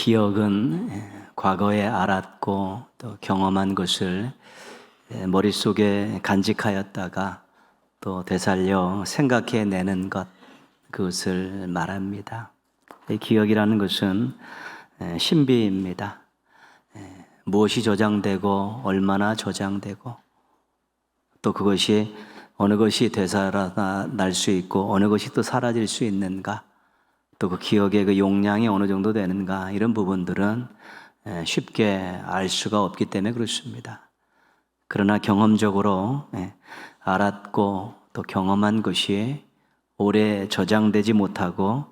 기억은 과거에 알았고 또 경험한 것을 머릿속에 간직하였다가 또 되살려 생각해내는 것, 그것을 말합니다. 이 기억이라는 것은 신비입니다. 무엇이 저장되고 얼마나 저장되고 또 그것이 어느 것이 되살아날 수 있고 어느 것이 또 사라질 수 있는가, 또 그 기억의 그 용량이 어느 정도 되는가, 이런 부분들은 쉽게 알 수가 없기 때문에 그렇습니다. 그러나 경험적으로 알았고 또 경험한 것이 오래 저장되지 못하고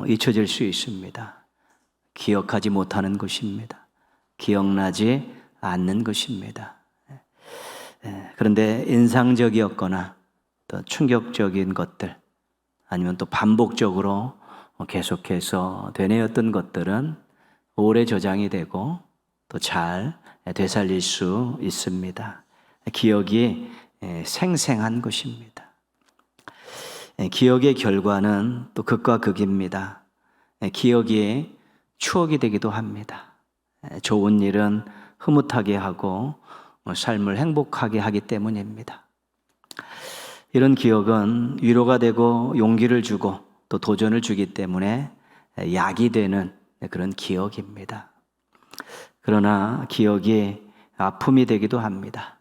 잊혀질 수 있습니다. 기억하지 못하는 것입니다. 기억나지 않는 것입니다. 그런데 인상적이었거나 또 충격적인 것들, 아니면 또 반복적으로 계속해서 되뇌었던 것들은 오래 저장이 되고 또 잘 되살릴 수 있습니다. 기억이 생생한 것입니다. 기억의 결과는 또 극과 극입니다. 기억이 추억이 되기도 합니다. 좋은 일은 흐뭇하게 하고 삶을 행복하게 하기 때문입니다. 이런 기억은 위로가 되고 용기를 주고 또 도전을 주기 때문에 약이 되는 그런 기억입니다. 그러나 기억이 아픔이 되기도 합니다.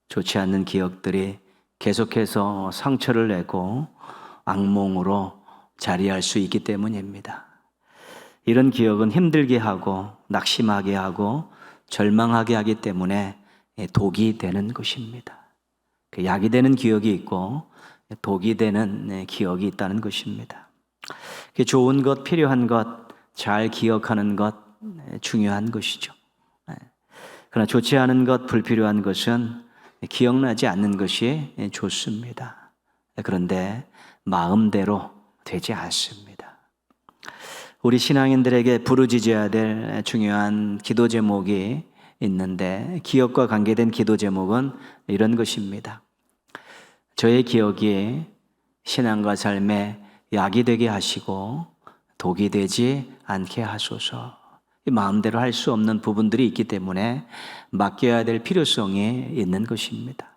좋지 않는 기억들이 계속해서 상처를 내고 악몽으로 자리할 수 있기 때문입니다. 이런 기억은 힘들게 하고 낙심하게 하고 절망하게 하기 때문에 독이 되는 것입니다. 약이 되는 기억이 있고 독이 되는 기억이 있다는 것입니다. 좋은 것, 필요한 것, 잘 기억하는 것 중요한 것이죠. 그러나 좋지 않은 것, 불필요한 것은 기억나지 않는 것이 좋습니다. 그런데 마음대로 되지 않습니다. 우리 신앙인들에게 부르짖어야 될 중요한 기도 제목이 있는데, 기억과 관계된 기도 제목은 이런 것입니다. 저의 기억이 신앙과 삶에 약이 되게 하시고 독이 되지 않게 하소서. 마음대로 할 수 없는 부분들이 있기 때문에 맡겨야 될 필요성이 있는 것입니다.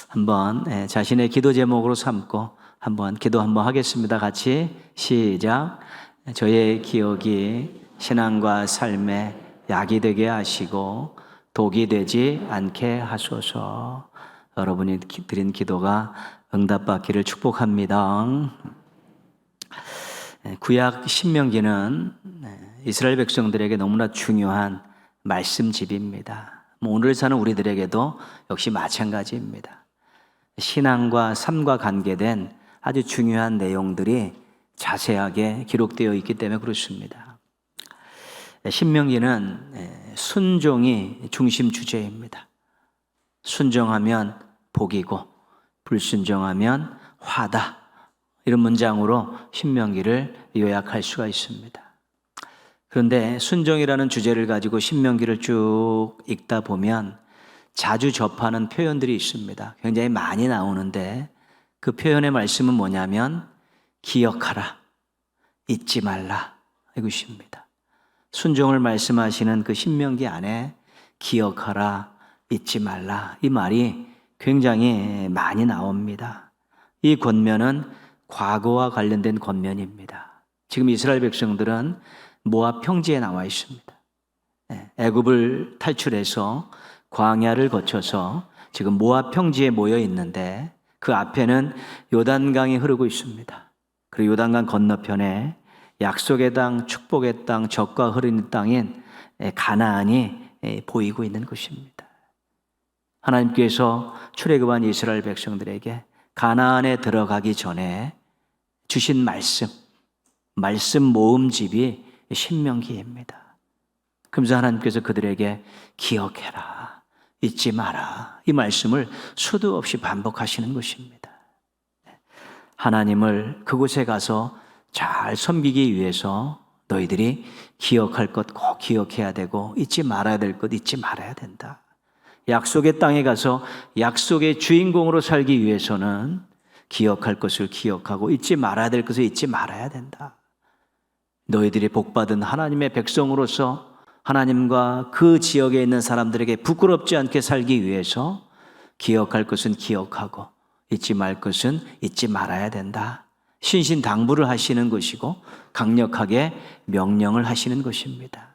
한번 자신의 기도 제목으로 삼고 한번 기도 한번 하겠습니다. 같이 시작. 저의 기억이 신앙과 삶에 약이 되게 하시고 독이 되지 않게 하소서. 여러분이 드린 기도가 응답받기를 축복합니다. 구약 신명기는 이스라엘 백성들에게 너무나 중요한 말씀집입니다. 오늘 사는 우리들에게도 역시 마찬가지입니다. 신앙과 삶과 관계된 아주 중요한 내용들이 자세하게 기록되어 있기 때문에 그렇습니다. 신명기는 순종이 중심 주제입니다. 순종하면 복이고 불순종하면 화다, 이런 문장으로 신명기를 요약할 수가 있습니다. 그런데 순종이라는 주제를 가지고 신명기를 쭉 읽다 보면 자주 접하는 표현들이 있습니다. 굉장히 많이 나오는데 그 표현의 말씀은 뭐냐면 기억하라, 잊지 말라, 이것입니다. 순종을 말씀하시는 그 신명기 안에 기억하라, 잊지 말라, 이 말이 굉장히 많이 나옵니다. 이 권면은 과거와 관련된 권면입니다. 지금 이스라엘 백성들은 모압 평지에 나와 있습니다. 애굽을 탈출해서 광야를 거쳐서 지금 모압 평지에 모여 있는데 그 앞에는 요단강이 흐르고 있습니다. 그리고 요단강 건너편에 약속의 땅, 축복의 땅, 젖과 흐르는 땅인 가나안이 보이고 있는 것입니다. 하나님께서 출애굽한 이스라엘 백성들에게 가나안에 들어가기 전에 주신 말씀 모음집이 신명기입니다. 그러면서 하나님께서 그들에게 기억해라, 잊지 마라, 이 말씀을 수도 없이 반복하시는 것입니다. 하나님을 그곳에 가서 잘 섬기기 위해서 너희들이 기억할 것 꼭 기억해야 되고 잊지 말아야 될 것 잊지 말아야 된다. 약속의 땅에 가서 약속의 주인공으로 살기 위해서는 기억할 것을 기억하고 잊지 말아야 될 것을 잊지 말아야 된다. 너희들이 복받은 하나님의 백성으로서 하나님과 그 지역에 있는 사람들에게 부끄럽지 않게 살기 위해서 기억할 것은 기억하고 잊지 말 것은 잊지 말아야 된다. 신신당부를 하시는 것이고 강력하게 명령을 하시는 것입니다.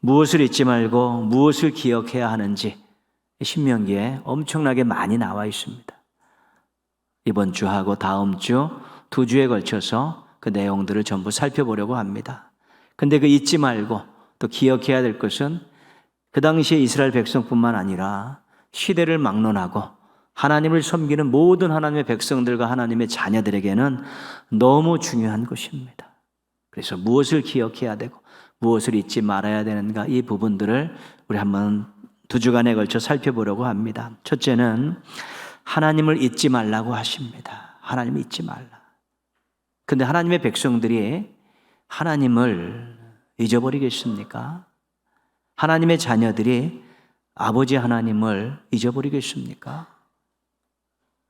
무엇을 잊지 말고 무엇을 기억해야 하는지 신명기에 엄청나게 많이 나와 있습니다. 이번 주하고 다음 주 2주에 걸쳐서 그 내용들을 전부 살펴보려고 합니다. 근데 그 잊지 말고 또 기억해야 될 것은 그 당시에 이스라엘 백성뿐만 아니라 시대를 막론하고 하나님을 섬기는 모든 하나님의 백성들과 하나님의 자녀들에게는 너무 중요한 것입니다. 그래서 무엇을 기억해야 되고 무엇을 잊지 말아야 되는가, 이 부분들을 우리 한번 2주간에 걸쳐 살펴보려고 합니다. 첫째는 하나님을 잊지 말라고 하십니다. 하나님을 잊지 말라. 근데 하나님의 백성들이 하나님을 잊어버리겠습니까? 하나님의 자녀들이 아버지 하나님을 잊어버리겠습니까?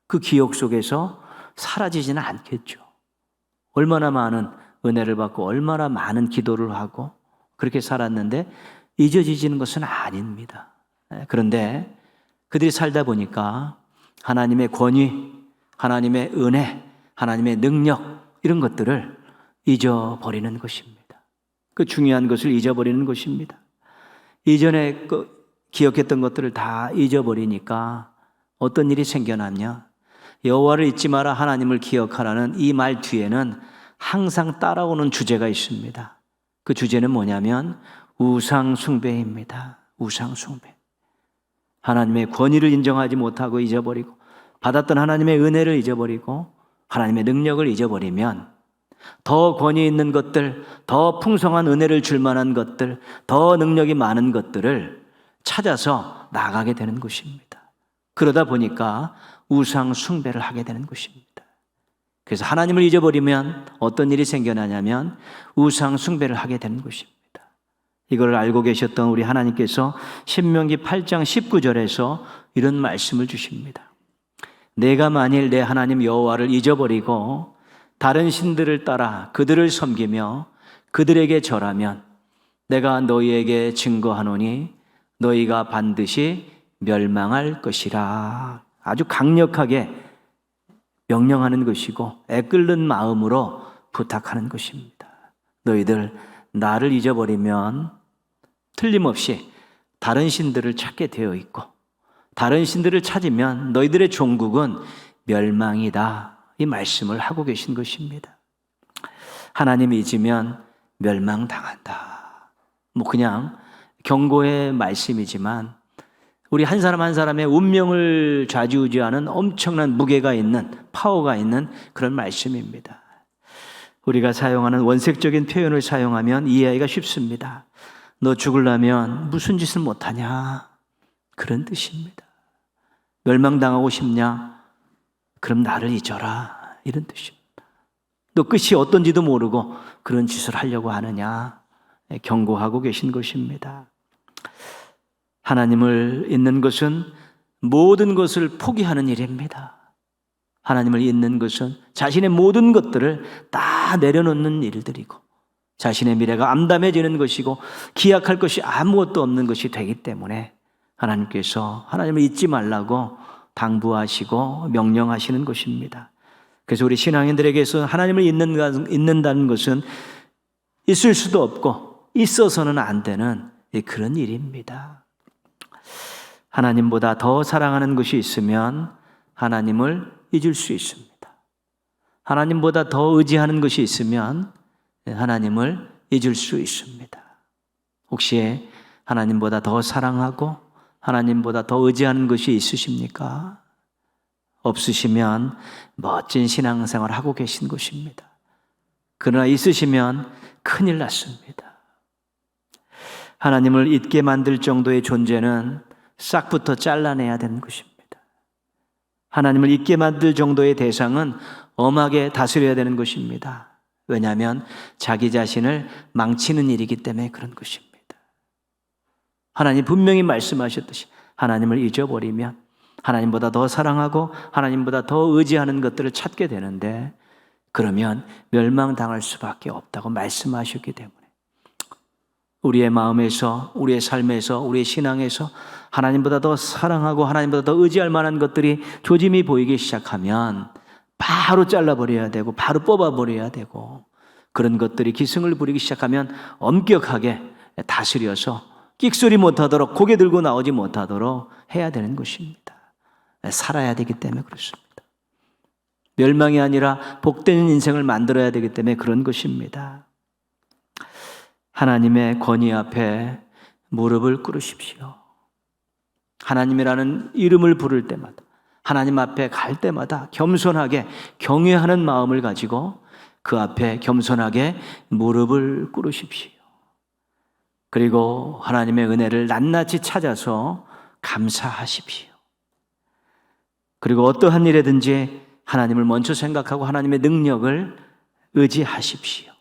그 기억 속에서 사라지지는 않겠죠. 얼마나 많은 은혜를 받고 얼마나 많은 기도를 하고 그렇게 살았는데 잊어지지는 것은 아닙니다. 그런데 그들이 살다 보니까 하나님의 권위, 하나님의 은혜, 하나님의 능력, 이런 것들을 잊어버리는 것입니다. 그 중요한 것을 잊어버리는 것입니다. 이전에 기억했던 것들을 다 잊어버리니까 어떤 일이 생겨나냐? 여호와를 잊지 마라, 하나님을 기억하라는 이 말 뒤에는 항상 따라오는 주제가 있습니다. 그 주제는 뭐냐면 우상 숭배입니다. 우상 숭배. 하나님의 권위를 인정하지 못하고 잊어버리고 받았던 하나님의 은혜를 잊어버리고 하나님의 능력을 잊어버리면 더 권위 있는 것들, 더 풍성한 은혜를 줄 만한 것들, 더 능력이 많은 것들을 찾아서 나가게 되는 것입니다. 그러다 보니까 우상 숭배를 하게 되는 것입니다. 그래서 하나님을 잊어버리면 어떤 일이 생겨나냐면 우상 숭배를 하게 되는 것입니다. 이걸 알고 계셨던 우리 하나님께서 신명기 8장 19절에서 이런 말씀을 주십니다. 내가 만일 내 하나님 여호와를 잊어버리고 다른 신들을 따라 그들을 섬기며 그들에게 절하면 내가 너희에게 증거하노니 너희가 반드시 멸망할 것이라. 아주 강력하게 명령하는 것이고 애끓는 마음으로 부탁하는 것입니다. 너희들 나를 잊어버리면 틀림없이 다른 신들을 찾게 되어 있고 다른 신들을 찾으면 너희들의 종국은 멸망이다. 이 말씀을 하고 계신 것입니다. 하나님이 잊으면 멸망당한다. 그냥 경고의 말씀이지만 우리 한 사람 한 사람의 운명을 좌지우지하는 엄청난 무게가 있는, 파워가 있는 그런 말씀입니다. 우리가 사용하는 원색적인 표현을 사용하면 이해하기가 쉽습니다. 너 죽으려면 무슨 짓을 못하냐? 그런 뜻입니다. 멸망당하고 싶냐? 그럼 나를 잊어라. 이런 뜻입니다. 너 끝이 어떤지도 모르고 그런 짓을 하려고 하느냐? 경고하고 계신 것입니다. 하나님을 잊는 것은 모든 것을 포기하는 일입니다. 하나님을 잊는 것은 자신의 모든 것들을 다 내려놓는 일들이고 자신의 미래가 암담해지는 것이고 기약할 것이 아무것도 없는 것이 되기 때문에 하나님께서 하나님을 잊지 말라고 당부하시고 명령하시는 것입니다. 그래서 우리 신앙인들에게서 하나님을 잊는다는 것은 있을 수도 없고 있어서는 안 되는 그런 일입니다. 하나님보다 더 사랑하는 것이 있으면 하나님을 잊을 수 있습니다. 하나님보다 더 의지하는 것이 있으면 하나님을 잊을 수 있습니다. 혹시 하나님보다 더 사랑하고 하나님보다 더 의지하는 것이 있으십니까? 없으시면 멋진 신앙생활을 하고 계신 것입니다. 그러나 있으시면 큰일 났습니다. 하나님을 잊게 만들 정도의 존재는 싹부터 잘라내야 되는 것입니다. 하나님을 잊게 만들 정도의 대상은 엄하게 다스려야 되는 것입니다. 왜냐하면 자기 자신을 망치는 일이기 때문에 그런 것입니다. 하나님 분명히 말씀하셨듯이 하나님을 잊어버리면 하나님보다 더 사랑하고 하나님보다 더 의지하는 것들을 찾게 되는데 그러면 멸망당할 수밖에 없다고 말씀하셨기 때문에 우리의 마음에서, 우리의 삶에서, 우리의 신앙에서 하나님보다 더 사랑하고 하나님보다 더 의지할 만한 것들이 조짐이 보이기 시작하면 바로 잘라버려야 되고 바로 뽑아버려야 되고, 그런 것들이 기승을 부리기 시작하면 엄격하게 다스려서 끽소리 못하도록, 고개 들고 나오지 못하도록 해야 되는 것입니다. 살아야 되기 때문에 그렇습니다. 멸망이 아니라 복된 인생을 만들어야 되기 때문에 그런 것입니다. 하나님의 권위 앞에 무릎을 꿇으십시오. 하나님이라는 이름을 부를 때마다, 하나님 앞에 갈 때마다 겸손하게 경외하는 마음을 가지고 그 앞에 겸손하게 무릎을 꿇으십시오. 그리고 하나님의 은혜를 낱낱이 찾아서 감사하십시오. 그리고 어떠한 일에든지 하나님을 먼저 생각하고 하나님의 능력을 의지하십시오.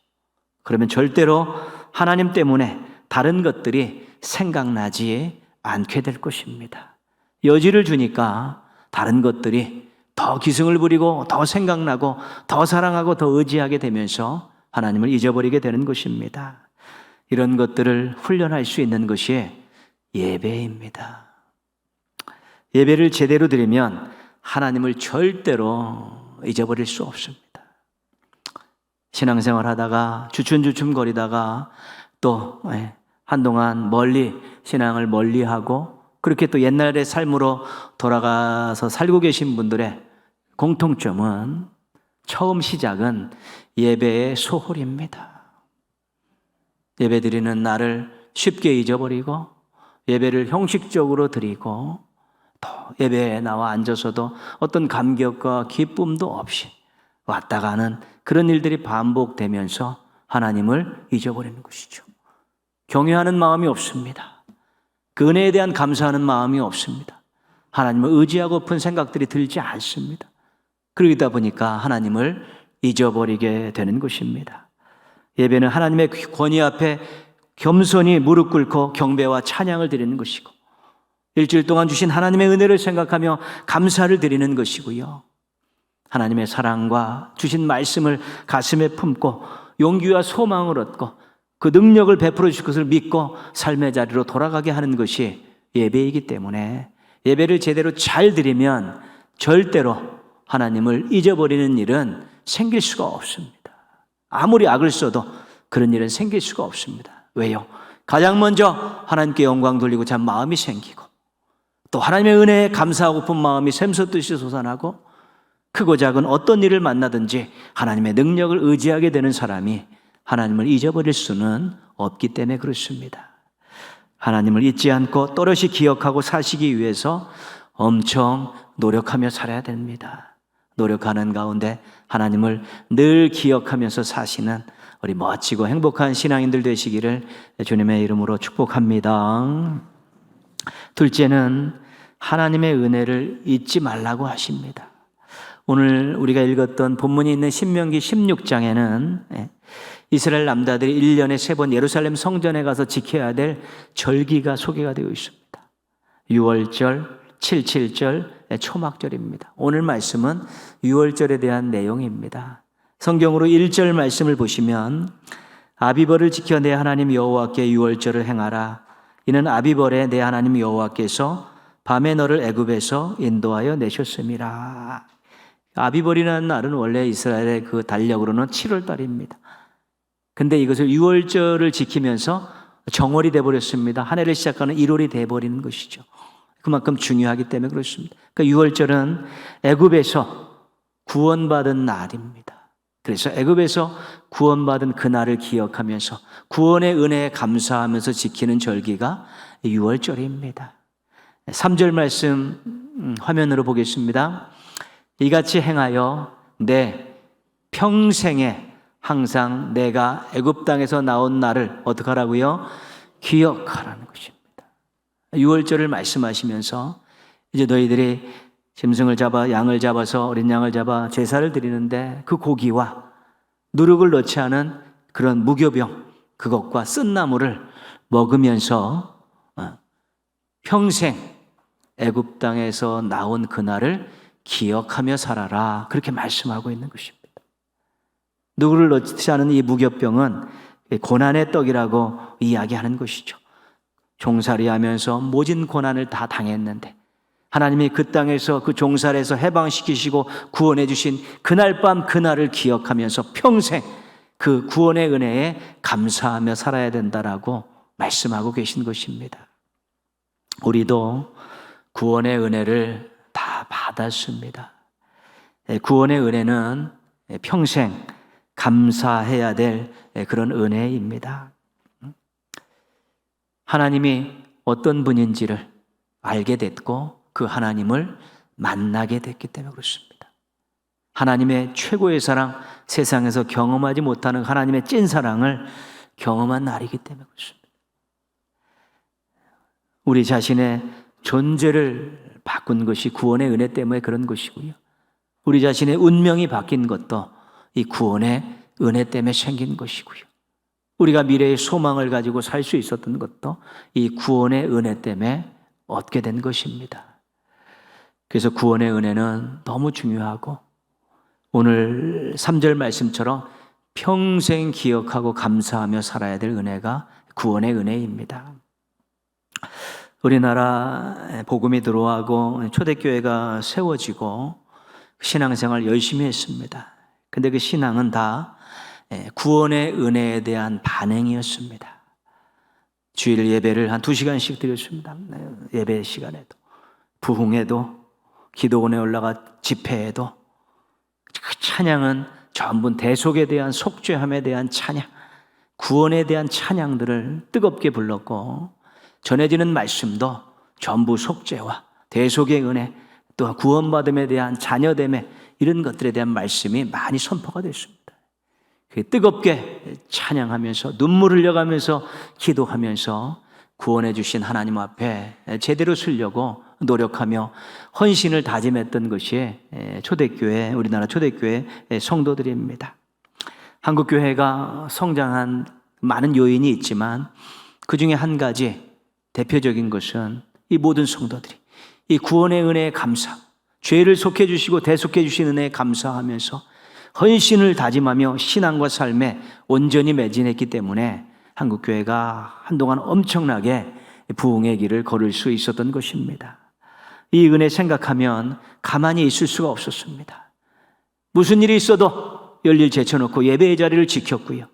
그러면 절대로 하나님 때문에 다른 것들이 생각나지 않게 될 것입니다. 여지를 주니까 다른 것들이 더 기승을 부리고 더 생각나고 더 사랑하고 더 의지하게 되면서 하나님을 잊어버리게 되는 것입니다. 이런 것들을 훈련할 수 있는 것이 예배입니다. 예배를 제대로 드리면 하나님을 절대로 잊어버릴 수 없습니다. 신앙생활 하다가 주춤주춤거리다가 또 한동안 신앙을 멀리하고 그렇게 또 옛날의 삶으로 돌아가서 살고 계신 분들의 공통점은 처음 시작은 예배의 소홀입니다. 예배 드리는 날을 쉽게 잊어버리고 예배를 형식적으로 드리고 또 예배에 나와 앉아서도 어떤 감격과 기쁨도 없이 왔다 가는 그런 일들이 반복되면서 하나님을 잊어버리는 것이죠. 경외하는 마음이 없습니다. 그 은혜에 대한 감사하는 마음이 없습니다. 하나님을 의지하고픈 생각들이 들지 않습니다. 그러다 보니까 하나님을 잊어버리게 되는 것입니다. 예배는 하나님의 권위 앞에 겸손히 무릎 꿇고 경배와 찬양을 드리는 것이고, 일주일 동안 주신 하나님의 은혜를 생각하며 감사를 드리는 것이고요, 하나님의 사랑과 주신 말씀을 가슴에 품고 용기와 소망을 얻고 그 능력을 베풀어 주실 것을 믿고 삶의 자리로 돌아가게 하는 것이 예배이기 때문에 예배를 제대로 잘 드리면 절대로 하나님을 잊어버리는 일은 생길 수가 없습니다. 아무리 악을 써도 그런 일은 생길 수가 없습니다. 왜요? 가장 먼저 하나님께 영광 돌리고 참 마음이 생기고, 또 하나님의 은혜에 감사하고픈 마음이 샘솟듯이 솟아나고, 크고 작은 어떤 일을 만나든지 하나님의 능력을 의지하게 되는 사람이 하나님을 잊어버릴 수는 없기 때문에 그렇습니다. 하나님을 잊지 않고 또렷이 기억하고 사시기 위해서 엄청 노력하며 살아야 됩니다. 노력하는 가운데 하나님을 늘 기억하면서 사시는 우리 멋지고 행복한 신앙인들 되시기를 주님의 이름으로 축복합니다. 둘째는 하나님의 은혜를 잊지 말라고 하십니다. 오늘 우리가 읽었던 본문이 있는 신명기 16장에는 이스라엘 남자들이 1년에 3번 예루살렘 성전에 가서 지켜야 될 절기가 소개가 되어 있습니다. 6월절, 7.7절, 초막절입니다. 오늘 말씀은 6월절에 대한 내용입니다. 성경으로 1절 말씀을 보시면 아비벌을 지켜 내 하나님 여호와께 6월절을 행하라. 이는 아비벌에 내 하나님 여호와께서 밤에 너를 애굽에서 인도하여 내셨음이라. 아비벌이라는 날은 원래 이스라엘의 그 달력으로는 7월 달입니다. 근데 이것을 6월절을 지키면서 정월이 되어버렸습니다. 한 해를 시작하는 1월이 되어버리는 것이죠. 그만큼 중요하기 때문에 그렇습니다. 그러니까 6월절은 애굽에서 구원받은 날입니다. 그래서 애굽에서 구원받은 그 날을 기억하면서 구원의 은혜에 감사하면서 지키는 절기가 6월절입니다. 3절 말씀 화면으로 보겠습니다. 이같이 행하여 내 평생에 항상 내가 애굽 땅에서 나온 날을 어떻게 하라고요? 기억하라는 것입니다. 6월절을 말씀하시면서 이제 너희들이 짐승을 잡아 양을 잡아서 어린 양을 잡아 제사를 드리는데 그 고기와 누룩을 넣지 않은 그런 무교병 그것과 쓴나물을 먹으면서 평생 애굽 땅에서 나온 그날을 기억하며 살아라, 그렇게 말씀하고 있는 것입니다. 누구를 넣지 않은 이 무교병은 고난의 떡이라고 이야기하는 것이죠. 종살이 하면서 모진 고난을 다 당했는데 하나님이 그 땅에서 그 종살에서 해방시키시고 구원해 주신 그날 밤 그날을 기억하면서 평생 그 구원의 은혜에 감사하며 살아야 된다라고 말씀하고 계신 것입니다. 우리도 구원의 은혜를 다 받았습니다. 구원의 은혜는 평생 감사해야 될 그런 은혜입니다. 하나님이 어떤 분인지를 알게 됐고 그 하나님을 만나게 됐기 때문에 그렇습니다. 하나님의 최고의 사랑, 세상에서 경험하지 못하는 하나님의 찐 사랑을 경험한 날이기 때문에 그렇습니다. 우리 자신의 존재를 바꾼 것이 구원의 은혜 때문에 그런 것이고요. 우리 자신의 운명이 바뀐 것도 이 구원의 은혜 때문에 생긴 것이고요. 우리가 미래의 소망을 가지고 살 수 있었던 것도 이 구원의 은혜 때문에 얻게 된 것입니다. 그래서 구원의 은혜는 너무 중요하고 오늘 3절 말씀처럼 평생 기억하고 감사하며 살아야 될 은혜가 구원의 은혜입니다. 우리나라 복음이 들어오고 초대교회가 세워지고 신앙생활 열심히 했습니다. 근데 그 신앙은 다 구원의 은혜에 대한 반응이었습니다. 주일 예배를 한 2시간씩 드렸습니다. 예배 시간에도, 부흥에도, 기도원에 올라가 집회에도 그 찬양은 전부 대속에 대한 속죄함에 대한 찬양, 구원에 대한 찬양들을 뜨겁게 불렀고 전해지는 말씀도 전부 속죄와 대속의 은혜, 또 구원받음에 대한 자녀됨에 이런 것들에 대한 말씀이 많이 선포가 됐습니다. 뜨겁게 찬양하면서 눈물 흘려가면서 기도하면서 구원해 주신 하나님 앞에 제대로 서려고 노력하며 헌신을 다짐했던 것이 초대교회, 우리나라 초대교회 성도들입니다. 한국교회가 성장한 많은 요인이 있지만 그 중에 한 가지 대표적인 것은 이 모든 성도들이 이 구원의 은혜에 감사, 죄를 속해 주시고 대속해 주신 은혜에 감사하면서 헌신을 다짐하며 신앙과 삶에 온전히 매진했기 때문에 한국교회가 한동안 엄청나게 부흥의 길을 걸을 수 있었던 것입니다. 이 은혜 생각하면 가만히 있을 수가 없었습니다. 무슨 일이 있어도 열일 제쳐놓고 예배의 자리를 지켰고요.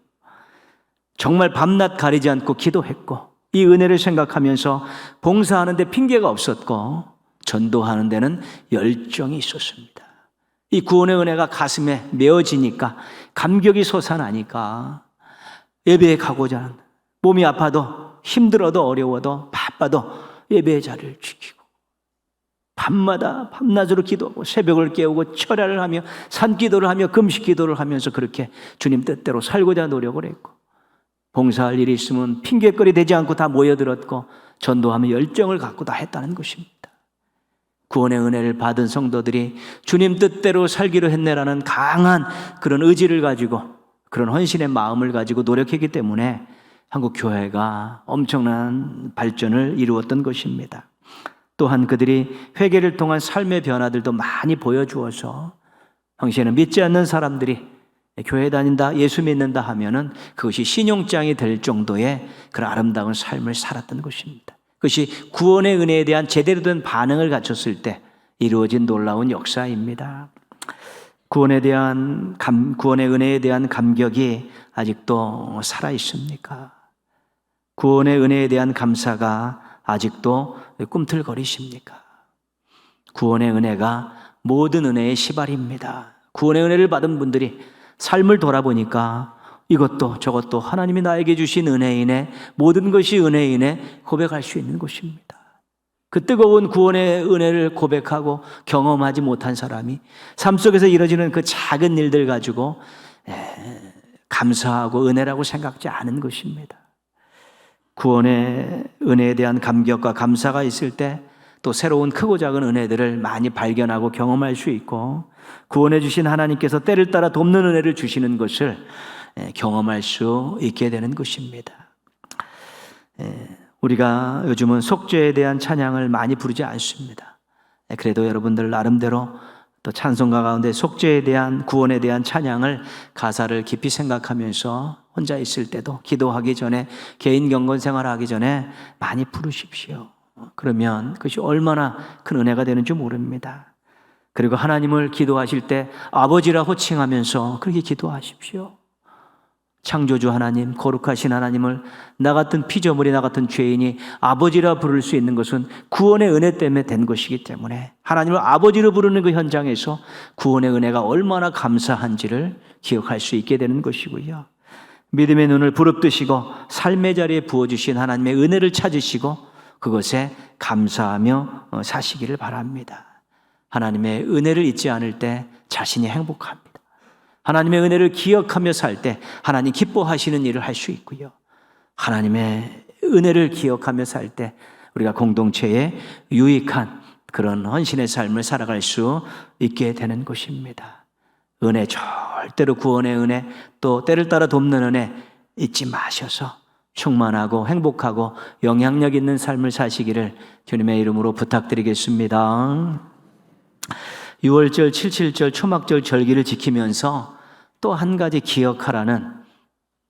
정말 밤낮 가리지 않고 기도했고 이 은혜를 생각하면서 봉사하는데 핑계가 없었고 전도하는 데는 열정이 있었습니다. 이 구원의 은혜가 가슴에 메어지니까 감격이 솟아나니까 예배에 가고자 하는, 몸이 아파도 힘들어도 어려워도 바빠도 예배의 자리를 지키고 밤마다 밤낮으로 기도하고 새벽을 깨우고 철야를 하며 산기도를 하며 금식기도를 하면서 그렇게 주님 뜻대로 살고자 노력을 했고 봉사할 일이 있으면 핑계거리 되지 않고 다 모여들었고 전도하며 열정을 갖고 다 했다는 것입니다. 구원의 은혜를 받은 성도들이 주님 뜻대로 살기로 했네라는 강한 그런 의지를 가지고 그런 헌신의 마음을 가지고 노력했기 때문에 한국 교회가 엄청난 발전을 이루었던 것입니다. 또한 그들이 회개를 통한 삶의 변화들도 많이 보여주어서 당시에는 믿지 않는 사람들이 교회 다닌다, 예수 믿는다 하면은 그것이 신용장이 될 정도의 그런 아름다운 삶을 살았던 것입니다. 그것이 구원의 은혜에 대한 제대로 된 반응을 갖췄을 때 이루어진 놀라운 역사입니다. 구원의 은혜에 대한 감격이 아직도 살아 있습니까? 구원의 은혜에 대한 감사가 아직도 꿈틀거리십니까? 구원의 은혜가 모든 은혜의 시발입니다. 구원의 은혜를 받은 분들이 삶을 돌아보니까 이것도 저것도 하나님이 나에게 주신 은혜이네, 모든 것이 은혜이네 고백할 수 있는 것입니다. 그 뜨거운 구원의 은혜를 고백하고 경험하지 못한 사람이 삶 속에서 이루어지는 그 작은 일들 가지고 감사하고 은혜라고 생각지 않은 것입니다. 구원의 은혜에 대한 감격과 감사가 있을 때 또 새로운 크고 작은 은혜들을 많이 발견하고 경험할 수 있고 구원해 주신 하나님께서 때를 따라 돕는 은혜를 주시는 것을 경험할 수 있게 되는 것입니다. 우리가 요즘은 속죄에 대한 찬양을 많이 부르지 않습니다. 그래도 여러분들 나름대로 또 찬송가 가운데 속죄에 대한, 구원에 대한 찬양을 가사를 깊이 생각하면서 혼자 있을 때도, 기도하기 전에, 개인 경건 생활하기 전에 많이 부르십시오. 그러면 그것이 얼마나 큰 은혜가 되는지 모릅니다. 그리고 하나님을 기도하실 때 아버지라 호칭하면서 그렇게 기도하십시오. 창조주 하나님, 거룩하신 하나님을 나 같은 피조물이, 나 같은 죄인이 아버지라 부를 수 있는 것은 구원의 은혜 때문에 된 것이기 때문에 하나님을 아버지로 부르는 그 현장에서 구원의 은혜가 얼마나 감사한지를 기억할 수 있게 되는 것이고요. 믿음의 눈을 부릅뜨시고 삶의 자리에 부어주신 하나님의 은혜를 찾으시고 그것에 감사하며 사시기를 바랍니다. 하나님의 은혜를 잊지 않을 때 자신이 행복합니다. 하나님의 은혜를 기억하며 살 때 하나님 기뻐하시는 일을 할 수 있고요. 하나님의 은혜를 기억하며 살 때 우리가 공동체에 유익한 그런 헌신의 삶을 살아갈 수 있게 되는 것입니다. 은혜, 절대로 구원의 은혜, 또 때를 따라 돕는 은혜 잊지 마셔서 충만하고 행복하고 영향력 있는 삶을 사시기를 주님의 이름으로 부탁드리겠습니다. 6월절, 77절, 초막절 절기를 지키면서 또 한 가지 기억하라는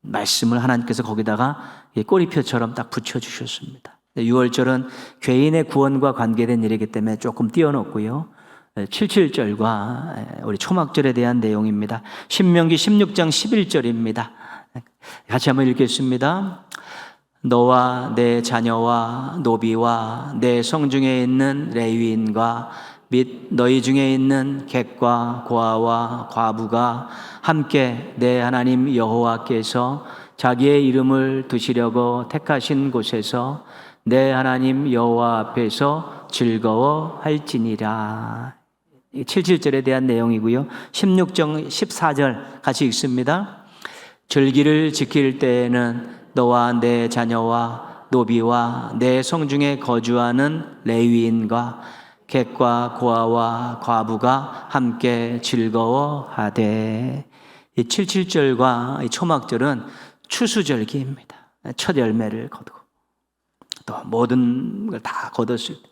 말씀을 하나님께서 거기다가 꼬리표처럼 딱 붙여주셨습니다. 6월절은 죄인의 구원과 관계된 일이기 때문에 조금 띄워놓고요. 77절과 우리 초막절에 대한 내용입니다. 신명기 16장 11절입니다. 같이 한번 읽겠습니다. 너와 내 자녀와 노비와 내 성중에 있는 레위인과 및 너희 중에 있는 객과 고아와 과부가 함께 내 하나님 여호와께서 자기의 이름을 두시려고 택하신 곳에서 내 하나님 여호와 앞에서 즐거워할지니라. 77절에 대한 내용이고요. 16장 14절 같이 읽습니다. 절기를 지킬 때에는 너와 내 자녀와 노비와 내 성중에 거주하는 레위인과 객과 고아와 과부가 함께 즐거워하되. 이 77절과 이 초막절은 추수절기입니다. 첫 열매를 거두고 또 모든 걸 다 거뒀을 때,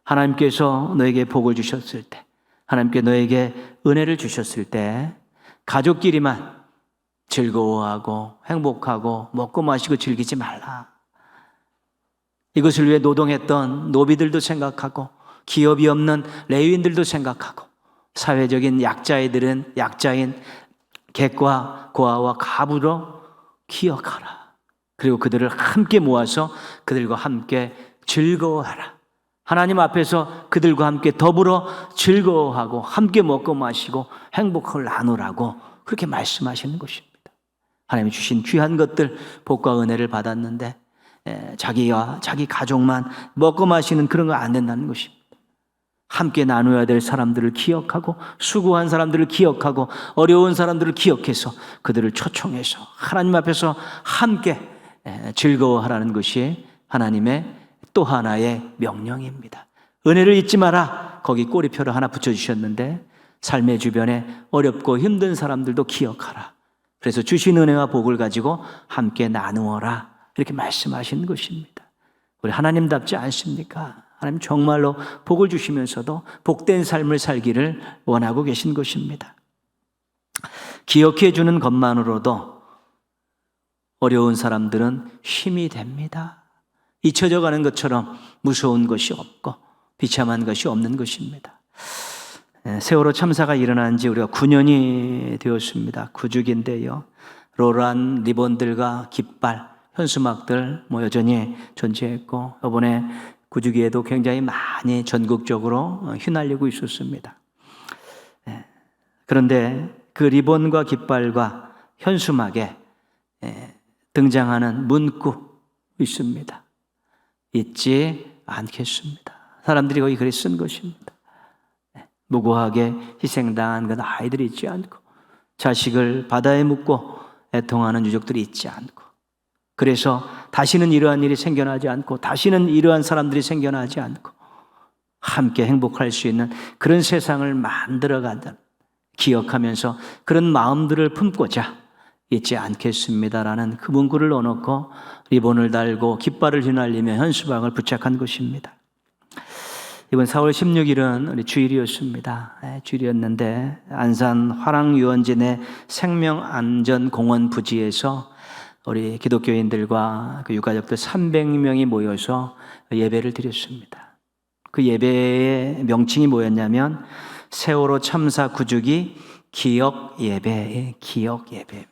하나님께서 너에게 복을 주셨을 때, 하나님께 너에게 은혜를 주셨을 때 가족끼리만 즐거워하고 행복하고 먹고 마시고 즐기지 말라. 이것을 위해 노동했던 노비들도 생각하고 기업이 없는 레위인들도 생각하고 사회적인 약자애들은 약자인 객과 고아와 과부로 기억하라. 그리고 그들을 함께 모아서 그들과 함께 즐거워하라. 하나님 앞에서 그들과 함께 더불어 즐거워하고 함께 먹고 마시고 행복을 나누라고 그렇게 말씀하시는 것입니다. 하나님이 주신 귀한 것들, 복과 은혜를 받았는데 자기와 자기 가족만 먹고 마시는 그런 거 안 된다는 것입니다. 함께 나누어야 될 사람들을 기억하고 수고한 사람들을 기억하고 어려운 사람들을 기억해서 그들을 초청해서 하나님 앞에서 함께 즐거워하라는 것이 하나님의 또 하나의 명령입니다. 은혜를 잊지 마라. 거기 꼬리표를 하나 붙여주셨는데 삶의 주변에 어렵고 힘든 사람들도 기억하라. 그래서 주신 은혜와 복을 가지고 함께 나누어라. 이렇게 말씀하시는 것입니다. 우리 하나님답지 않습니까? 하나님 정말로 복을 주시면서도 복된 삶을 살기를 원하고 계신 것입니다. 기억해 주는 것만으로도 어려운 사람들은 힘이 됩니다. 잊혀져 가는 것처럼 무서운 것이 없고 비참한 것이 없는 것입니다. 세월호 참사가 일어난 지 우리가 9년이 되었습니다. 9주기인데요. 로란 리본들과 깃발, 현수막들 여전히 존재했고 이번에 9주기에도 굉장히 많이 전국적으로 휘날리고 있었습니다. 그런데 그 리본과 깃발과 현수막에 등장하는 문구 있습니다. 잊지 않겠습니다. 사람들이 거기 글을 쓴 것입니다. 무고하게 희생당한 그 아이들이 있지 않고 자식을 바다에 묻고 애통하는 유족들이 있지 않고 그래서 다시는 이러한 일이 생겨나지 않고 다시는 이러한 사람들이 생겨나지 않고 함께 행복할 수 있는 그런 세상을 만들어간다 기억하면서 그런 마음들을 품고자 잊지 않겠습니다라는 그 문구를 넣어놓고 리본을 달고 깃발을 휘날리며 현수막을 부착한 것입니다. 이번 4월 16일은 우리 주일이었습니다. 주일이었는데 안산 화랑유원진의 생명안전공원 부지에서 우리 기독교인들과 그 유가족들 300명이 모여서 예배를 드렸습니다. 그 예배의 명칭이 뭐였냐면 세월호 참사 구주기 기억 예배의 기억 예배입니다.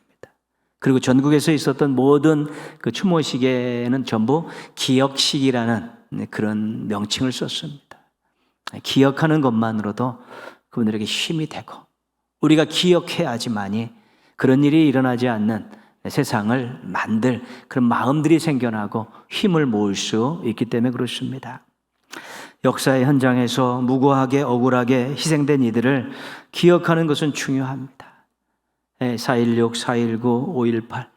그리고 전국에서 있었던 모든 그 추모식에는 전부 기억식이라는 그런 명칭을 썼습니다. 기억하는 것만으로도 그분들에게 힘이 되고 우리가 기억해야지만이 그런 일이 일어나지 않는 세상을 만들 그런 마음들이 생겨나고 힘을 모을 수 있기 때문에 그렇습니다. 역사의 현장에서 무고하게 억울하게 희생된 이들을 기억하는 것은 중요합니다. 4.16, 4.19, 5.18,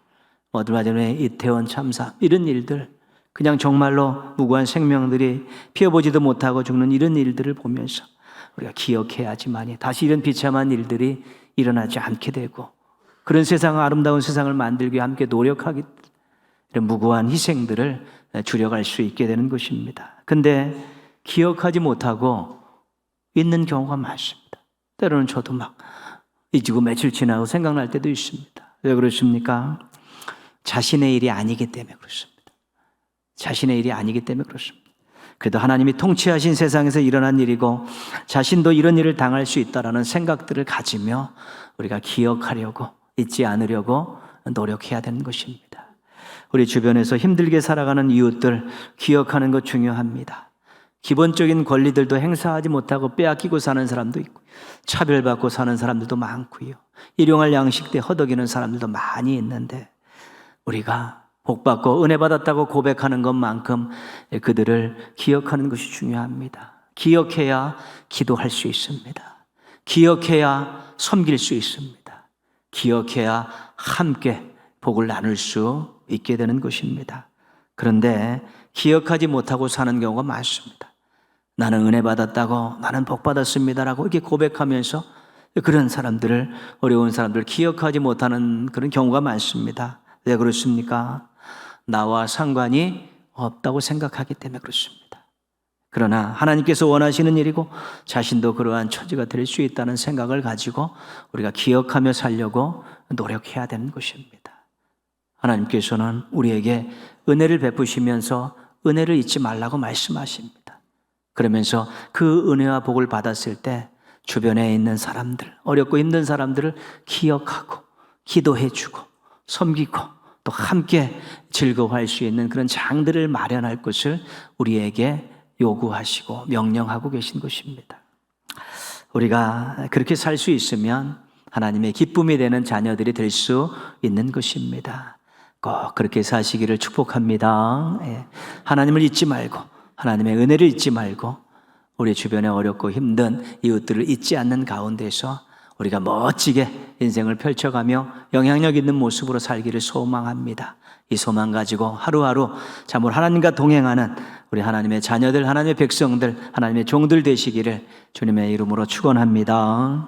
얼마 전에 이태원 참사 이런 일들 그냥 정말로 무고한 생명들이 피어보지도 못하고 죽는 이런 일들을 보면서 우리가 기억해야지만이 다시 이런 비참한 일들이 일어나지 않게 되고 그런 세상, 아름다운 세상을 만들기 위해 함께 노력하기 이런 무고한 희생들을 줄여갈 수 있게 되는 것입니다. 근데 기억하지 못하고 있는 경우가 많습니다. 때로는 저도 막 잊고 며칠 지나고 생각날 때도 있습니다. 왜 그렇습니까? 자신의 일이 아니기 때문에 그렇습니다. 자신의 일이 아니기 때문에 그렇습니다. 그래도 하나님이 통치하신 세상에서 일어난 일이고 자신도 이런 일을 당할 수 있다라는 생각들을 가지며 우리가 기억하려고 잊지 않으려고 노력해야 되는 것입니다. 우리 주변에서 힘들게 살아가는 이웃들 기억하는 것 중요합니다. 기본적인 권리들도 행사하지 못하고 빼앗기고 사는 사람도 있고 차별받고 사는 사람들도 많고요. 일용할 양식대 허덕이는 사람들도 많이 있는데 우리가 복받고 은혜 받았다고 고백하는 것만큼 그들을 기억하는 것이 중요합니다. 기억해야 기도할 수 있습니다. 기억해야 섬길 수 있습니다. 기억해야 함께 복을 나눌 수 있게 되는 것입니다. 그런데 기억하지 못하고 사는 경우가 많습니다. 나는 은혜 받았다고, 나는 복 받았습니다라고 이렇게 고백하면서 그런 사람들을, 어려운 사람들을 기억하지 못하는 그런 경우가 많습니다. 왜 그렇습니까? 나와 상관이 없다고 생각하기 때문에 그렇습니다. 그러나 하나님께서 원하시는 일이고 자신도 그러한 처지가 될 수 있다는 생각을 가지고 우리가 기억하며 살려고 노력해야 되는 것입니다. 하나님께서는 우리에게 은혜를 베푸시면서 은혜를 잊지 말라고 말씀하십니다. 그러면서 그 은혜와 복을 받았을 때 주변에 있는 사람들, 어렵고 힘든 사람들을 기억하고 기도해주고 섬기고 또 함께 즐거워할 수 있는 그런 장들을 마련할 것을 우리에게 요구하시고 명령하고 계신 것입니다. 우리가 그렇게 살 수 있으면 하나님의 기쁨이 되는 자녀들이 될 수 있는 것입니다. 꼭 그렇게 사시기를 축복합니다. 하나님을 잊지 말고 하나님의 은혜를 잊지 말고 우리 주변에 어렵고 힘든 이웃들을 잊지 않는 가운데서 우리가 멋지게 인생을 펼쳐가며 영향력 있는 모습으로 살기를 소망합니다. 이 소망 가지고 하루하루 참으로 하나님과 동행하는 우리 하나님의 자녀들, 하나님의 백성들, 하나님의 종들 되시기를 주님의 이름으로 축원합니다.